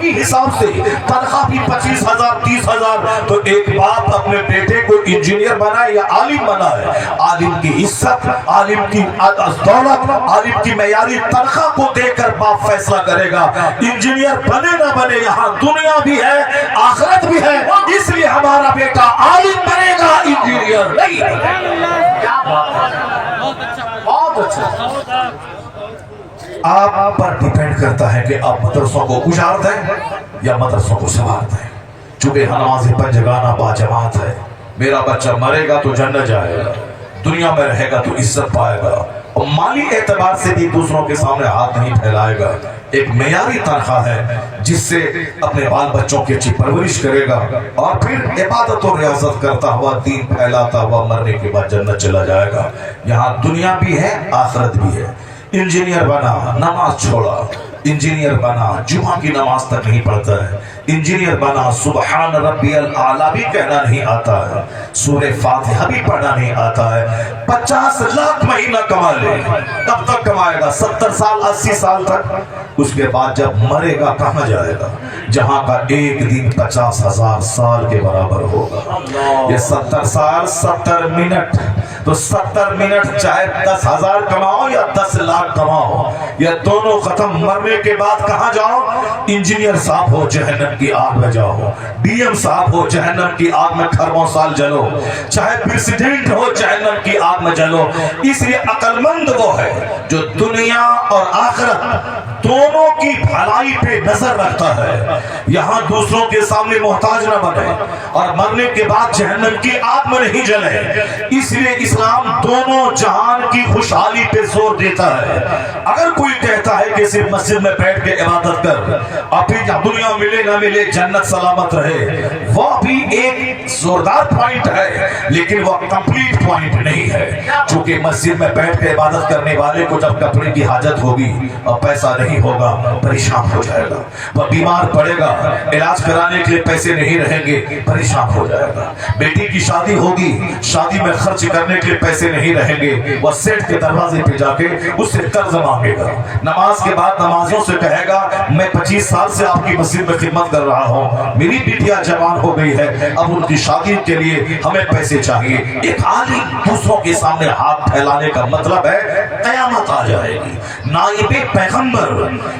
ہی حساب سے تنخواہ بھی 25,000 30,000. تو ایک باپ اپنے بیٹے کو انجینئر بنائے یا عالم بنائے, عالم کی عزت, عالم کی دولت, عالم کی معیاری تنخواہ کو دے کر باپ فیصلہ کرے گا. انجینئر بنے نہ بنے, یہاں دنیا بھی ہے آخرت بھی ہے, اس لیے ہمارا بیٹا عالم بنے گا, انجینئر نہیں. کیا بات ہے, بہت اچھا. آپ پر ڈیپینڈ کرتا ہے کہ آپ مدرسوں کو اجاڑ دیں یا مدرسوں کو سنوار دیں. چونکہ نماز پنجگانہ با جماعت ہے. میرا بچہ مرے گا تو جنت جائے گا, دنیا میں رہے گا تو عزت پائے گا, اور مالی اعتبار سے بھی دوسروں کے سامنے ہاتھ نہیں پھیلائے گا. ایک معیاری تنخواہ ہے جس سے اپنے بال بچوں کی اچھی پرورش کرے گا, اور پھر عبادت و ریاضت کرتا ہوا دین پھیلاتا ہوا مرنے کے بعد جنت چلا جائے گا. یہاں دنیا بھی ہے آخرت بھی ہے. انجینئر بنا, نماز چھوڑا, انجینئر بنا, جمعہ کی نماز تک نہیں پڑھتا ہے. انجینئر بنا, سبحان ربی الاعلیٰ بھی کہنا نہیں آتا ہے, سورہ فاتحہ بھی پڑھنا نہیں آتا ہے. 50 لاکھ مہینہ کما لے, کب تک کمائے گا؟ 70 سال 80 سال تک. اس کے بعد جب مرے گا کہاں جائے گا؟ جہاں کا ایک دن 50,000 سال کے برابر ہوگا. یہ 70 سال 70 منٹ, تو 70 منٹ چاہے 10,000 کماؤ یا 10 لاکھ کماؤ, یہ دونوں ختم. مرنے کے بعد کہاں جاؤ؟ انجینئر صاحب ہو جہنم کی آگ میں جاؤ, ڈی ایم صاحب ہو جہنم کی آگ میں کھربوں سال جلو, چاہے پریزیڈنٹ ہو جہنم کی آگ میں جلو. اس لیے عقل مند وہ ہے جو دنیا اور آخرت دونوں کی بھلائی پہ نظر رکھتا ہے. یہاں دوسروں کے سامنے محتاج نہ بنے اور مرنے کے بعد جہنم کی آگ میں نہیں جلے. اس لیے اسلام دونوں جہان کی خوشحالی پہ زور دیتا ہے. اگر کوئی کہتا ہے کہ صرف مسجد میں بیٹھ کے عبادت کر اور پھر دنیا ملے نہ ملے جنت سلامت رہے, وہ بھی ایک زوردار پوائنٹ ہے, لیکن وہ کمپلیٹ پوائنٹ نہیں ہے. چونکہ مسجد میں بیٹھ کے عبادت کرنے والے کو جب کپڑے کی حاجت ہوگی اور پیسہ نہیں ہوگا پریشان ہو جائے گا. وہ بیمار پڑے گا, علاج کرانے کے لیے پیسے نہیں رہیں گے, پریشان ہو جائے گا. بیٹی کی شادی ہوگی, شادی میں خرچ کرنے کے لیے پیسے نہیں رہیں گے, وہ سیٹ کے دروازے پہ جا کے اس سے قرض مانگے گا. نماز کے بعد نمازوں سے کہے گا میں 25 سال سے آپ کی مسجد میں خدمت کر رہا ہوں, میری بیٹیاں جوان ہو گئی ہے, اب ان کی شادی کے لیے ہمیں پیسے چاہیے. ایک عالم دوسروں کے سامنے ہاتھ پھیلانے کا مطلب ہے قیامت آ جائے گی. نائب پیغمبر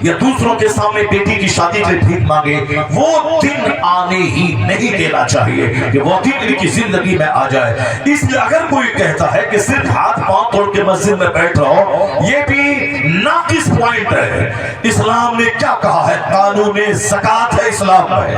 یا دوسروں کے سامنے بیٹی کی شادی کے بھیک مانگے, وہ دن آنے ہی نہیں دینا چاہیے کہ وہ دن ان کی زندگی میں آ جائے. اس لیے اگر کوئی کہتا ہے کہ صرف ہاتھ پاؤں توڑ کے مسجد میں بیٹھ رہو, یہ بھی ناقص پوائنٹ ہے. اسلام نے کیا کہا ہے؟ قانون زکات ہے اسلام میں.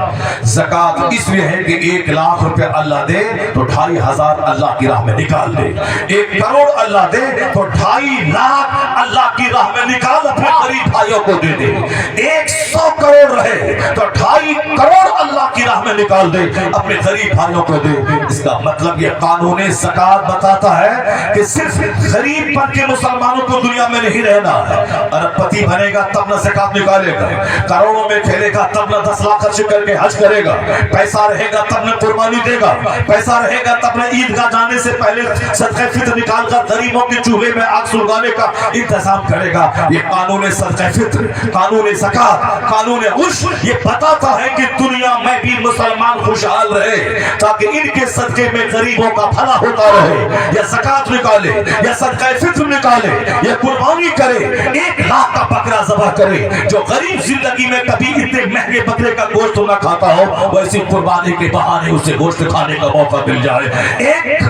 زکات اس لیے ہے کہ 1 لاکھ روپے اللہ دے تو 2,500 اللہ کی راہ میں نکال دے, 1 کروڑ اللہ دے تو 2.5 لاکھ اللہ کی راہ میں نکال اپنے غریب بھائیوں کو دے دے. 100 کروڑ رہے تو 2.5 کروڑ اللہ کی راہ میں نکال دے اپنے غریب بھائیوں کو دے. اس کا مطلب یہ قانون زکات بتاتا ہے کہ صرف غریب بن کے مسلمانوں کو دنیا میں نہیں رہنا ہے. ارب پتی بنے گا تب نہ زکات نکالے گا, کروڑوں میں کھیلے گا تب نہ 10 لاکھ خرچ کر کے حج کرے گا, پیسہ رہے گا تب نہ قربانی دے گا, پیسہ رہے گا تب نہ عیدگاہ جانے سے پہلے صدقہ فطر نکال کر غریبوں کے چولہے میں آگ سلگانے کا انتظام کرے گا. یہ قانون صدقہ فطر, قانون زکات, قانون عشر یہ بتاتا ہے کہ دنیا میں بھی مسلمان خوشحال رہے تاکہ ان کے صدقے میں غریبوں کا بھلا ہوتا رہے. یا زکات نکالے یا صدقہ فطر نکالے یا قربانی کرے, 1 لاکھ کا بکرا ذبح کرے. جو غریب زندگی میں کبھی اتنے مہنگے بکرے کا گوشت نہ کھاتا ہو, ویسی قربانی کے بہانے اسے گوشت کھانے کا موقع مل جائے.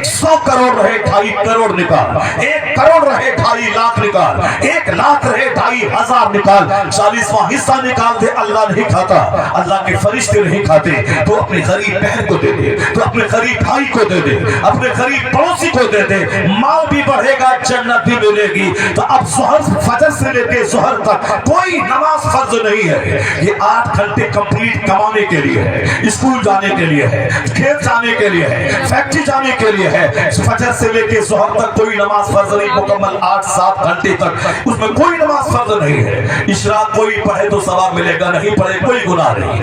100 کروڑ رہے 2.5 کروڑ نکال, 1 کروڑ رہے 2.5 لاکھ نکال, 1 لاکھ رہے 2.5 نکال, 40واں حصہ نکال دے. اللہ نہیں کھاتا, اللہ کے فرشتے نہیں کھاتے. تو اپنے غریب بہن کو دے دے, تو اپنے غریب بھائی کو دے دے, اپنے غریب پڑوسی کو دے دے. مال بھی بڑھے گا, جنت بھی ملے گی. تو اب فجر سے لے کے ظہر تک کوئی نماز فرض نہیں ہے. یہ 8 گھنٹے کمپلیٹ کمانے کے لیے ہے, اسکول جانے کے لیے ہے, کھیت جانے کے لیے ہے, فیکٹری جانے کے لیے ہے. فجر سے لے کے ظہر تک کوئی نماز فرض نہیں, مکمل 8-7 گھنٹے تک اس میں کوئی نماز فرض نہیں ہے. اشراق کوئی پڑھے تو ثواب ملے گا, نہیں پڑھے کوئی گناہ نہیں.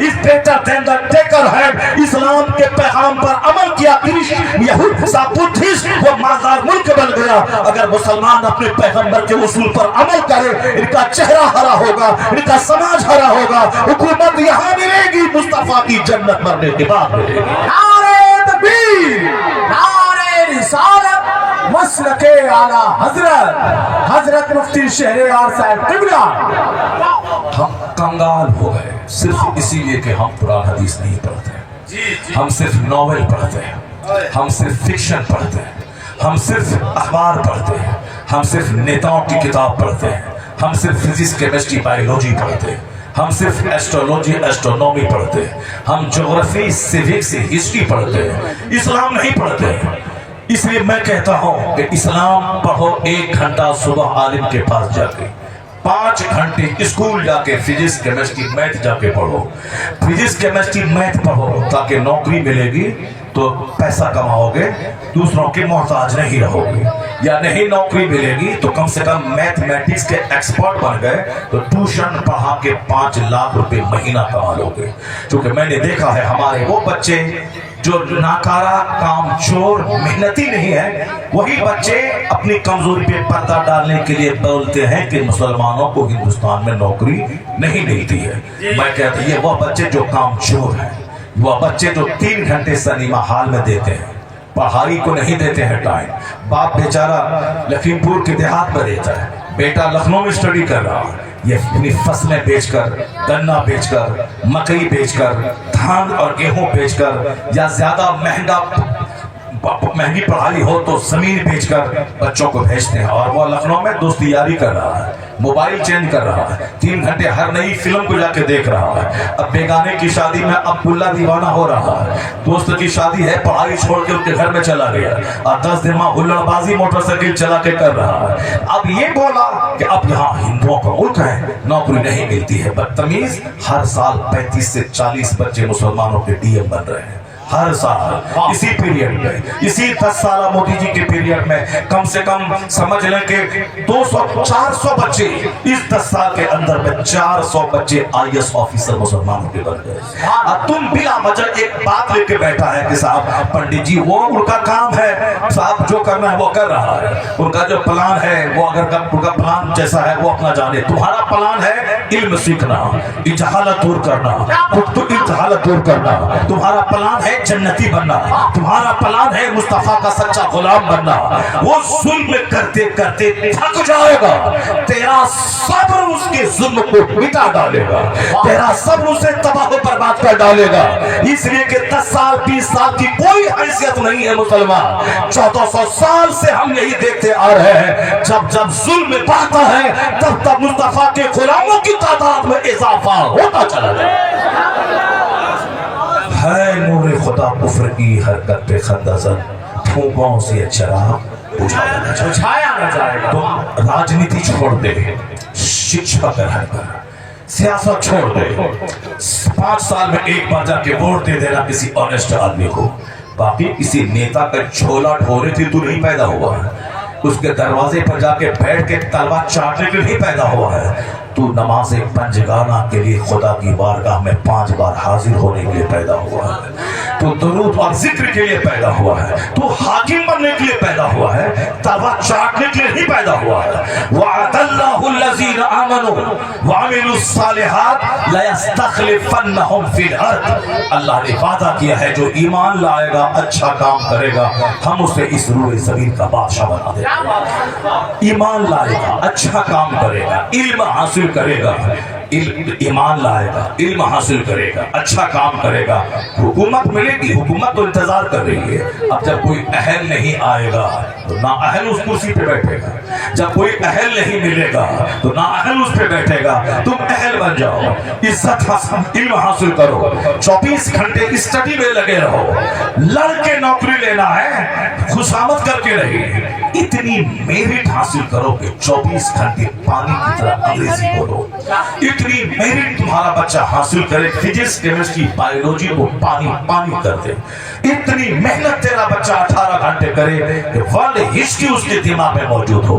is better than the taker hand. اسلام کے پیغام پر عمل کیا یہود سا بدھسٹ وہ مازار ملک بن گیا. اگر مسلمان اپنے پیغمبر کے اصول پر عمل کرے ان کا چہرہ ہرا ہوگا, ان کا سماج ہرا ہوگا, حکومت یہاں ملے گی, مصطفیٰ کی جنت مرنے کے بعد ملے گی. نعرہ تکبیر, نعرہ رسالت, مسلک اعلیٰ حضرت مفتی شہریار صاحب قبلہ. ہم کنگال ہو گئے صرف اسی لیے کہ ہم قرآن حدیث نہیں پڑھتے, ہم صرف ناول پڑھتے ہیں, ہم صرف فکشن پڑھتے ہیں, ہم صرف اخبار پڑھتے ہیں, ہم صرف نیتاؤں کی کتاب پڑھتے ہیں, ہم صرف فزکس کیمسٹری بایولوجی پڑھتے ہیں, ہم صرف ایسٹرولوجی ایسٹرونومی پڑھتے ہیں, ہم جغرافی سیوکس ہسٹری پڑھتے ہیں, اسلام نہیں پڑھتے. اس لیے میں کہتا ہوں کہ اسلام پڑھو 1 گھنٹہ صبح عالم کے پاس جا کے, 5 گھنٹے اسکول جا کے فزکس کیمسٹری میتھ جا کے پڑھو. فزکس کیمسٹری میتھ پڑھو تاکہ نوکری ملے گی تو پیسہ کماؤ گے, دوسروں کے محتاج نہیں رہو گے, یا نہیں نوکری ملے گی تو کم سے کم میتھمیٹکس کے ایکسپرٹ بن گئے تو ٹیوشن پڑھا کے 5 لاکھ روپے مہینہ کما لو گے. کیونکہ میں نے دیکھا ہے ہمارے وہ بچے جو ناکارہ, کام چور, محنتی نہیں ہے, وہی بچے اپنی کمزوری پہ پردہ ڈالنے کے لیے بولتے ہیں کہ مسلمانوں کو ہندوستان میں نوکری نہیں ملتی ہے. میں کہتا ہوں یہ وہ بچے جو کام چور ہیں, وہ بچے جو 3 گھنٹے سنیما ہال میں دیتے ہیں, پڑھائی کو نہیں دیتے ہیں ٹائم. باپ بیچارہ لکھیم پور کے دیہات میں رہتا ہے, بیٹا لکھنؤ میں اسٹڈی کر رہا ہے, یہ اپنی فصلیں بیچ کر, گنا بیچ کر, مکئی بیچ کر, دھان اور گیہوں بیچ کر, یا زیادہ مہنگی پڑھائی ہو تو زمین بیچ کر بچوں کو بھیجتے ہیں. اور وہ لکھنؤ میں دوستی یاری کر رہا ہے, موبائل چینج کر رہا ہے, 3 گھنٹے ہر نئی فلم کو جا کے دیکھ رہا ہے. اب بیگانے کی شادی میں عبداللہ دیوانہ ہو رہا ہے, دوست کی شادی ہے, پڑھائی چھوڑ کے ان کے گھر میں چلا گیا اور 10 دن میں ہلڑ بازی موٹر سائیکل چلا کے کر رہا ہے. اب یہ بولا کہ اب یہاں ہندوؤں کا ملک ہے, نوکری نہیں ملتی ہے. بدتمیز, ہر سال 35 سے 40 بچے مسلمانوں کے ڈی ایم بن رہے ہیں ہر سال. اسی پیریڈ میں, اسی 10 سالہ مودی جی کے پیریڈ میں کم سے کم سمجھ لیں کہ 200-400 بچے اس 10 سال کے اندر میں 400 بچے IAS آفیسر مسلمانوں کے بن گئے. اور تم بلا وجہ ایک بات لے کے بیٹھا ہے کہ صاحب پنڈت جی وہ ان کا کام ہے, صاحب جو کرنا ہے وہ کر رہا ہے, ان کا جو پلان ہے وہ اگر ان کا پلان جیسا ہے وہ اپنا جانے. تمہارا پلان ہے علم سیکھنا, جہالت دور کرنا, جہالت دور کرنا. تمہارا پلان ہے جنتی بننا, تمہارا پلان ہے مصطفیٰ کا سچا غلام بننا. وہ ظلم کرتے کرتے تھک جائے گا, تیرا صبر اس کے ظلم کو مٹا ڈالے گا, تیرا صبر اسے تباہ و برباد کر ڈالے گا. اس لیے کہ 10 سال 20 سال کی کوئی حیثیت نہیں ہے مسلمان. 1400 سال سے ہم یہی دیکھتے آ رہے ہیں, جب جب ظلم بڑھتا ہے تب تب مصطفیٰ کے غلاموں کی تعداد میں اضافہ ہوتا چلا جائے. ہے نور خدا کفر کی حرکت پہ خندہ زد, پھونکوں سے چراغ بجھایا نہ جائے گا. تم راجنیتی چھوڑ دے, شکشا گرہن کر, سیاست چھوڑ دے, 5 سال میں ایک بار جا کے ووٹ دے دینا کسی آنیسٹ آدمی کو. باقی کسی نیتا کا جھولا ڈھورے تھی تو نہیں پیدا ہوا ہے, اس کے دروازے پر جا کے بیٹھ کے تلوار چاٹنے کے لیے پیدا ہوا ہے. تو نماز پنجگانہ کے لیے خدا کی بارگاہ میں 5 بار حاضر ہونے کے لیے پیدا ہوا ہے. تو درود اور ذکر کے لیے پیدا ہوا ہے. تو حاکم بننے کے لیے پیدا ہوا ہے, تلوار چاٹنے کے لیے نہیں پیدا ہوا ہے. وعد اللہ الذین آمنوا وعملوا الصالحات لیستخلفنہم فی الارض. اللہ نے وعدہ کیا ہے جو ایمان لائے گا, اچھا کام کرے گا, ہم اسے اس روئے زمین کا بادشاہ بنا دیں گے. ایمان لائے گا, اچھا کام کرے گا, علم حاصل کرے گا, ایمان لائے گا, علم حاصل کرے گا, اچھا کام کرے گا, حکومت ملے گی. حکومت تو انتظار کر رہی ہے. اب جب کوئی اہل نہیں آئے گا تو نا اہل اس کرسی پہ بیٹھے گا, جب کوئی اہل نہیں ملے گا تو نا اہل اس پہ بیٹھے گا. تم اہل بن جاؤ, عزت علم حاصل کرو, 24 گھنٹے اسٹڈی میں لگے رہو, لڑ کے نوکری لینا ہے, خوشامد کر کے نہیں. اتنی میرٹ حاصل کرو کہ 24 گھنٹے پانی کی طرح انگریزی بولو. اتنی میرٹ تمہارا بچہ حاصل کرے, فزکس کیمسٹری بایولوجی کو پانی پانی کر دے. اتنی محنت تیرا بچہ 18 گھنٹے کرے کہ ورلڈ ہسٹری اس کے دماغ میں موجود ہو.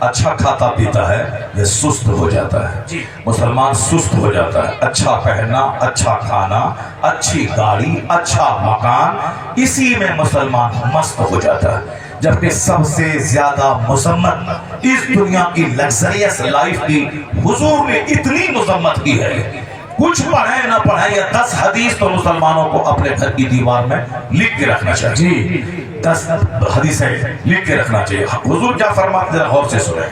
اچھا کھاتا پیتا ہے یہ سست ہو جاتا ہے. مسلمان سست ہو جاتا ہے. اچھا پہننا، اچھا کھانا، اچھی گاڑی، اچھا مکان، اسی میں مسلمان مست ہو جاتا ہے. جبکہ سب سے زیادہ مذمت اس دنیا کی لگزریس لائف کی حضور نے اتنی مذمت کی ہے. کچھ پڑھیں نہ پڑھیں یا 10 حدیث تو مسلمانوں کو اپنے گھر کی دیوار میں لکھ کے رکھنا چاہیے. 10 حدیثیں لکھ کے رکھنا چاہیے. حضور کیا فرماتے ہیں غور سے سنیں.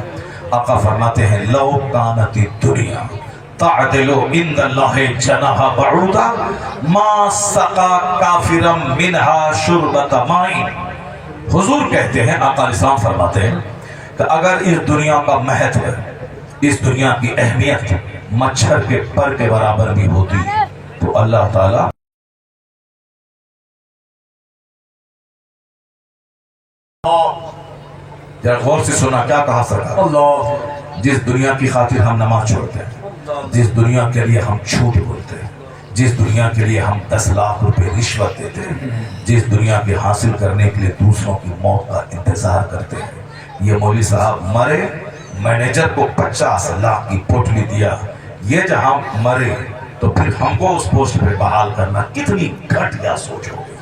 آقا فرماتے ہیں لو کانت الدنیا تعدل عند اللہ جناح بعوضہ ما سقا کافرا منها شربۃ ماء. حضور کہتے ہیں، آقا الاسلام فرماتے ہیں کہ اگر اس دنیا کا مہتو، اس دنیا کی اہمیت مچھر کے پر کے برابر بھی ہوتی تو اللہ تعالی ذرا غور سے سنا کیا کہا سرکار. اللہ جس دنیا کی خاطر ہم نماز چھوڑتے ہیں، جس دنیا کے لیے ہم جھوٹ بولتے ہیں، جس دنیا کے لیے ہم 10 لاکھ روپے رشوت دیتے ہیں، جس دنیا کے حاصل کرنے کے لیے دوسروں کی موت کا انتظار کرتے ہیں. یہ مولوی صاحب مرے، مینیجر کو 50 لاکھ کی پوٹلی دیا، یہ جہاں مرے تو پھر ہم کو اس پوسٹ پہ بحال کرنا کتنی گھٹیا سوچ ہوگی.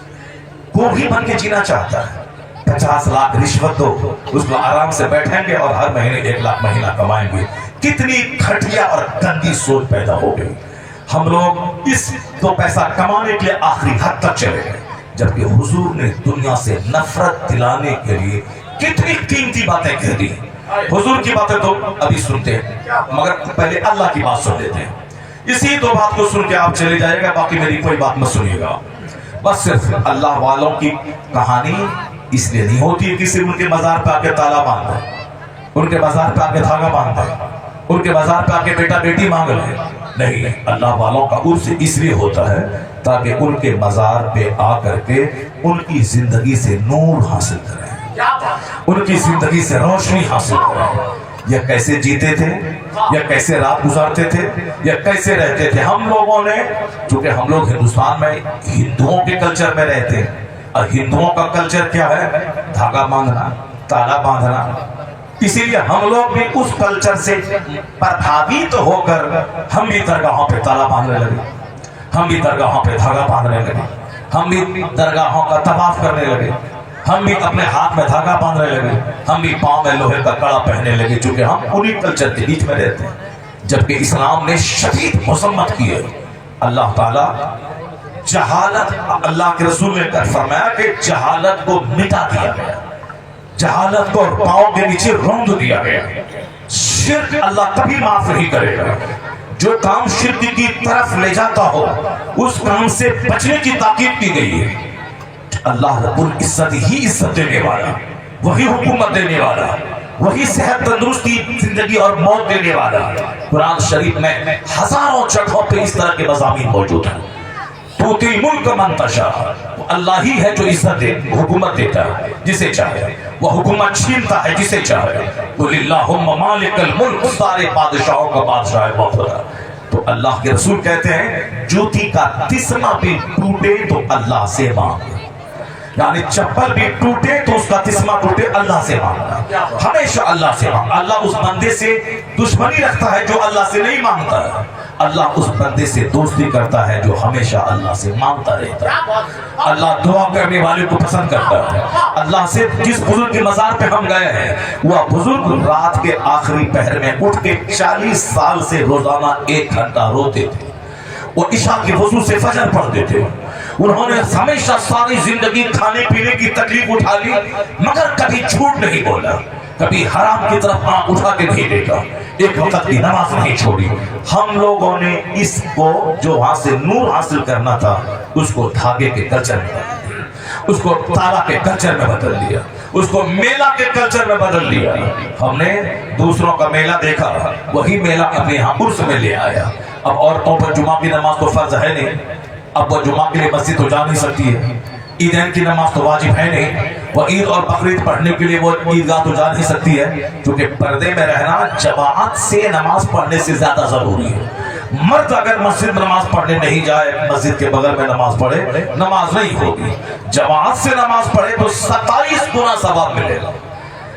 کوئی بن کے جینا چاہتا ہے، 50 لاکھ رشوت دو، اس کو آرام سے بیٹھیں گے اور ہر مہینے 1 لاکھ مہینہ کمائیں گے. کتنی گھٹیا اور گندی سوچ پیدا ہو گئی. ہم لوگ اس تو پیسہ کمانے کے لیے آخری حد تک چلے گئے، جبکہ حضور نے دنیا سے نفرت دلانے کے لیے کتنی قیمتی باتیں کہہ دی. حضور کی باتیں تو ابھی سنتے ہیں مگر پہلے اللہ کی بات سن لیتے ہیں. اسی 2 بات کو سن کے آپ چلے جائے گا، باقی میری کوئی بات مت سنیے گا. بس صرف اللہ والوں کی کہانی اس لیے نہیں ہوتی کہ صرف ان کے مزار پہ آ کے تالا باندھ دے، ان کے مزار پہ آ کے دھاگا باندھ دے، ان کے مزار پہ آ کے بیٹا بیٹی مانگ لے. نہیں، اللہ والوں کا عرس اس لیے ہوتا ہے تاکہ ان کے مزار پہ آ کر کے ان کی زندگی سے نور حاصل کریں، ان کی زندگی سے روشنی حاصل کریں. یا کیسے جیتے تھے، یا کیسے رات گزارتے تھے، یا کیسے رہتے تھے. ہم لوگوں نے، چونکہ ہم لوگ ہندوستان میں ہندوؤں کے کلچر میں رہتے ہیں، اور ہندوؤں کا کلچر کیا ہے؟ دھاگا باندھنا، تالا باندھنا. اسی لیے ہم لوگ بھی اس کلچر سے پربھاوت ہو کر ہم بھی درگاہوں پہ تالا باندھنے لگے، ہم بھی درگاہوں پہ دھاگا باندھنے لگے، ہم بھی درگاہوں کا طواف کرنے لگے، ہم بھی اپنے ہاتھ میں دھاگا باندھنے لگے، ہم بھی پاؤں میں لوہے کا کڑا پہننے لگے، چونکہ ہم انہی کلچر کے بیچ میں رہتے ہیں. جبکہ اسلام نے شدید مذمت کی ہے. اللہ تعالیٰ جہالت، اللہ کے رسول نے فرمایا کہ جہالت کو مٹا دیا گیا، جہالت کو پاؤں کے نیچے روند دیا گیا. شرک اللہ کبھی معاف نہیں کرے گا. جو کام شرک کی طرف لے جاتا ہو اس کام سے بچنے کی تاکید کی گئی ہے. اللہ رب العزت ہی عزت دینے والا، وہی حکومت دینے والا، وہی صحت تندرستی زندگی اور موت دینے والا. قرآن شریف میں ہزاروں جگہوں پہ اس طرح کے مضامین موجود ہیں. توتی ملک من تشاء، اللہ ہی ہے جو عزت دے، حکومت دیتا ہے جسے چاہے، وہ حکومت چھینتا ہے جسے چاہے. قل اللہم مالک الملک، سارے بادشاہوں کا بادشاہ ہے وہ خدا. تو اللہ کے رسول کہتے ہیں جوتی کا تسمہ بھی ٹوٹے تو اللہ سے مانگ، یعنی چپل بھی ٹوٹے تو اس کا تسمہ ٹوٹے، اللہ سے مانگنا، ہمیشہ اللہ سے مانگنا. اللہ اس بندے سے دشمنی رکھتا ہے جو اللہ سے نہیں مانگتا ہے، اللہ اس بندے سے دوستی کرتا ہے جو ہمیشہ اللہ سے مانگتا رہتا ہے. اللہ دعا کرنے والے کو پسند کرتا ہے. اللہ سے جس بزرگ کے مزار پہ ہم گئے ہیں وہ بزرگ رات کے آخری پہر میں اٹھ کے 40 سال سے روزانہ 1 گھنٹہ روتے تھے. وہ عشاء کے وضو سے فجر پڑھتے تھے. انہوں نے ہمیشہ ساری زندگی کھانے پینے کی تکلیف اٹھا لی مگر کبھی جھوٹ نہیں بولا، کبھی حرام کی طرف آنکھ اٹھا کے نہیں دیکھا، ایک وقت کی نماز نہیں چھوڑی. ہم لوگوں نے اس کو جو وہاں سے نور حاصل کرنا تھا اس کو دھاگے کے کلچر میں بدل دیا، اس کو تالا کے کلچر میں بدل دیا، اس کو میلہ کے کلچر میں بدل دیا. ہم نے دوسروں کا میلہ دیکھا، وہی میلہ اپنے یہاں عرس میں لے آیا. اب عورتوں پر جمعہ کی نماز تو فرض ہے نہیں، اب وہ جمعہ کے لیے مسجد تو جا نہیں سکتی ہے. عیدین کی نماز تو واجب ہے نہیں، وہ عید اور بقرعید پڑھنے کے لیے وہ عیدگاہ تو جا نہیں سکتی ہے، کیونکہ پردے میں رہنا جماعت سے نماز پڑھنے سے زیادہ ضروری ہے. مرد اگر مسجد میں نماز پڑھنے نہیں جائے، مسجد کے بغل میں نماز پڑھے، نماز نہیں ہوگی. جماعت سے نماز پڑھے تو 27 گنا ثواب ملے گا.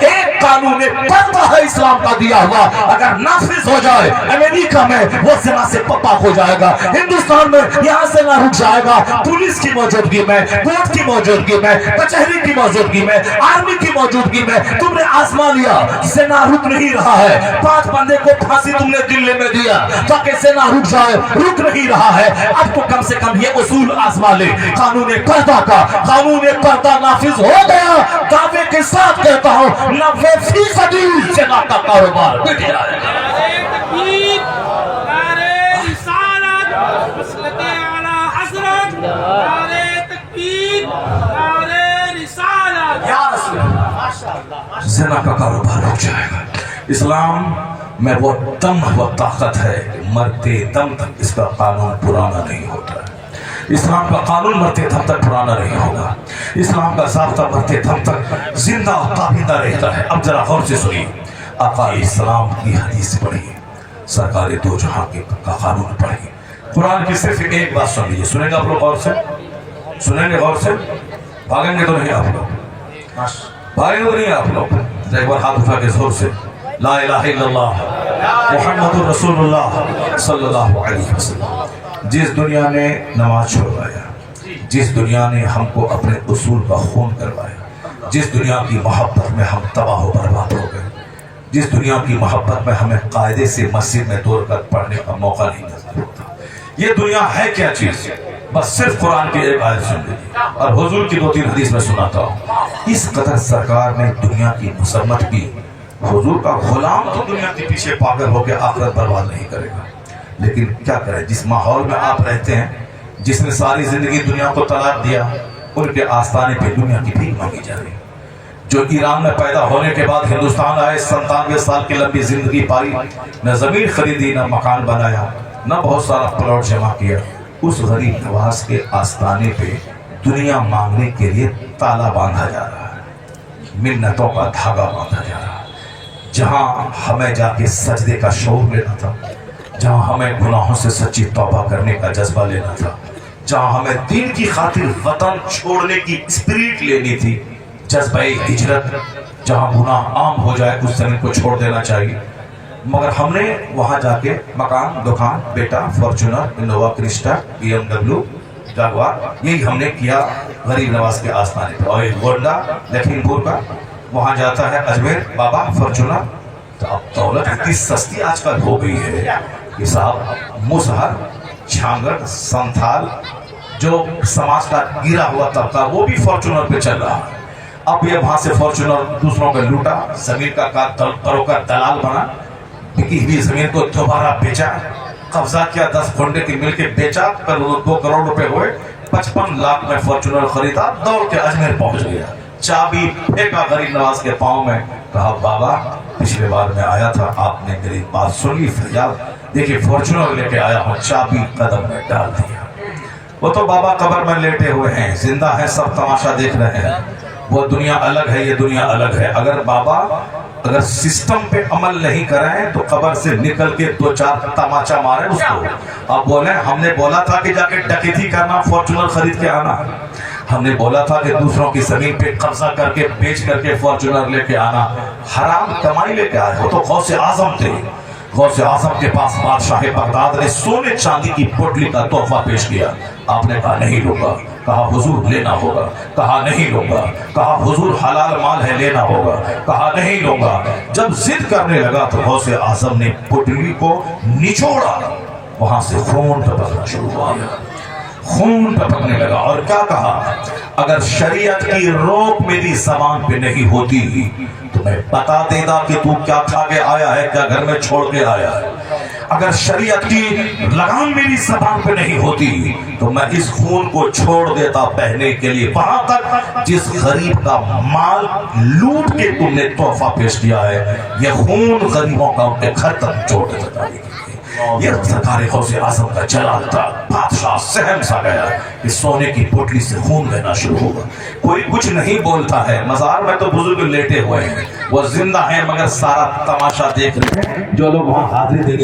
ایک قانون پردہ ہے اسلام کا دیا ہوا, اگر نافذ ہو جائے امریکہ میں وہ زنا سے پاک ہو جائے گا, ہندوستان میں یہاں سے نہ رک جائے گا. پولیس کی موجودگی میں, کورٹ کی موجودگی میں, کچہری کی موجودگی میں, آرمی کی موجودگی میں تم نے آزما لیا, زنا رک نہیں رہا ہے. 5 بندے کو پھانسی تم نے دلی میں دیا تاکہ زنا رک جائے, رک نہیں رہا ہے. اب تو کم سے کم یہ اصول آزما لے. قانون پردہ کا قانون پردہ نافذ ہو گیا. دعوے کے ساتھ کہتا ہوں 90% زنا کا کاروبار مٹ جائے گا. زنا کا کاروبار ہو جائے گا. اسلام میں وہ دم و طاقت ہے کہ مرتے دم تک اس کا قانون پرانا نہیں ہوتا. اسلام کا قانون مرتے دم تک پرانا نہیں ہوگا. اسلام کا ضابطہ مرتے دم تک زندہ و تابندہ رہتا ہے. اب ذرا غور سے سنیے, آقا اسلام کی حدیث پڑھیے, سرکار دو جہاں کا قانون پڑھیے. قرآن کی صرف ایک بات سن لیجیے. سنیں گے آپ لوگ غور سے؟ سنیں گے غور سے؟ بھاگیں گے تو نہیں آپ لوگ, بھاگیں گے تو نہیں آپ لوگ. ایک بار ہاتھ اٹھا کے زور سے لا الہ الا اللہ محمد رسول اللہ صلی اللہ علیہ وسلم. جس دنیا نے نماز چھوڑوایا, جس دنیا نے ہم کو اپنے اصول کا خون کروایا, جس دنیا کی محبت میں ہم تباہ و برباد ہو گئے, جس دنیا کی محبت میں ہمیں قاعدے سے مسجد میں دوڑ کر پڑھنے کا موقع نہیں نصیب ہوتا, یہ دنیا ہے کیا چیز؟ بس صرف قرآن کی ایک آیت سن لیجیے اور حضور کی 2-3 حدیث میں سناتا ہوں. اس قدر سرکار نے دنیا کی مسمت کی. حضور کا غلام تو دنیا کے پیچھے پاگل ہو کے آخرت برباد نہیں کرے گا, لیکن کیا کرے, جس ماحول میں آپ رہتے ہیں, جس نے ساری زندگی دنیا کو طلاق دیا, ان کے آستانے پہ دنیا کی بھیک مانگی جا رہی. جو ایران میں پیدا ہونے کے بعد ہندوستان آئے, 97 سال کی لمبی زندگی پائی, نہ زمین خریدی, نہ مکان بنایا, نہ بہت سارا پلاٹ جمع کیا, اس غریب نواز کے آستانے پہ دنیا مانگنے کے لیے تالا باندھا جا رہا ہے, منتوں کا دھاگا باندھا جا رہا ہے. جہاں ہمیں جا کے سجدے کا شعور لینا تھا, جہاں ہمیں گناہوں سے سچی توبہ کرنے کا جذبہ لینا تھا, جہاں ہمیں دین کی خاطر وطن چھوڑنے کی اسپرٹ لینی تھی, جذبہ ہجرت, جہاں گناہ عام ہو جائے اس زمین کو چھوڑ دینا چاہیے, مگر ہم نے وہاں جا کے مکان, دکان, بیٹا, فارچونر, انووا کرسٹا, BMW, جاگوار, یہی ہم نے کیا غریب نواز کے آستانے پہ. اور ایک گونڈا لکھیم پور کا وہاں جاتا ہے اجمیر بابا فارچونر. تو اب دولت اتنی سستی آج کل ہو گئی ہے کہ صاحب مظہر, چھانگڑ, سنتھال, جو سماج کا گرا ہوا طبقہ وہ بھی فارچونر پہ چل رہا ہے. اب یہ وہاں سے فارچونر دوسروں کو لوٹا, زمین کا کروں کا دلال بنا, بکی ہوئی زمین کو دوبارہ بیچا, قبضہ کیا, 10 کھنڈے کی مل کے بیچا, 2 کروڑ روپے ہوئے, 55 لاکھ میں فارچونر خریدا, دوڑ کے اجمیر پہنچ گیا, چابی پھینکا غریب نواز کے پاؤں میں, کہا بابا پچھلے بار میں آیا تھا, آپ نے میری بات سن لی, فریاد دیکھیے فارچونر لے کے آیا ہوں, چابی قدم میں ڈال دیا. وہ تو بابا قبر میں لیٹے ہوئے ہیں, زندہ ہیں, سب تماشا دیکھ رہے ہیں. وہ دنیا الگ ہے, یہ دنیا الگ ہے. اگر بابا اگر سسٹم پہ عمل نہیں کریں تو قبر سے نکل کے 2-4 تماچا مارے اس کو. اب بولیں ہم نے بولا تھا کہ جا کے ڈکیتی کرنا, فارچونر خرید کے آنا, ہم نے بولا تھا کہ دوسروں کی زمین پہ قبضہ کر کے بیچ کر کے فارچونر لے کے آنا, حرام کمائی لے کے آئے. وہ تو غوث اعظم تھے, غوث اعظم کے پاس بادشاہ بغداد نے سونے چاندی کی پوٹلی کا تحفہ پیش کیا. آپ نے کہا نہیں لوں گا, کہا حضور لینا ہوگا, کہا نہیں لوں گا, کہا حضور حلال مال ہے لینا ہوگا, کہا نہیں لوں گا. جب ضد کرنے لگا تو غوث اعظم نے پوٹلی کو نچوڑا, وہاں سے خون ٹپکنا شروع ہوا, خون ٹپکنے لگا. اور کیا کہا, اگر شریعت کی روک میری زبان پہ نہیں ہوتی تو میں بتا دیتا کہ تو کیا کھا کے آیا ہے, کیا گھر میں چھوڑ کے آیا ہے. اگر شریعت کی لگام میری زبان پہ نہیں ہوتی تو میں اس خون کو چھوڑ دیتا بہنے کے لیے, وہاں تک جس غریب کا مال لوٹ کے تم نے تحفہ پیش کیا ہے, یہ خون غریبوں کا ان کے گھر تک چھوڑ دیتا. یہ سرکار غوث اعظم کا جلال تھا. بادشاہ سہم سا گیا کہ سونے کی پوٹلی سے خون بہنا شروع ہوا. کوئی کچھ نہیں بولتا ہے, مزار میں تو بزرگ لیٹے ہوئے ہیں, وہ زندہ ہیں مگر سارا تماشا دیکھ رہے ہیں. جو لوگ وہاں حاضری دے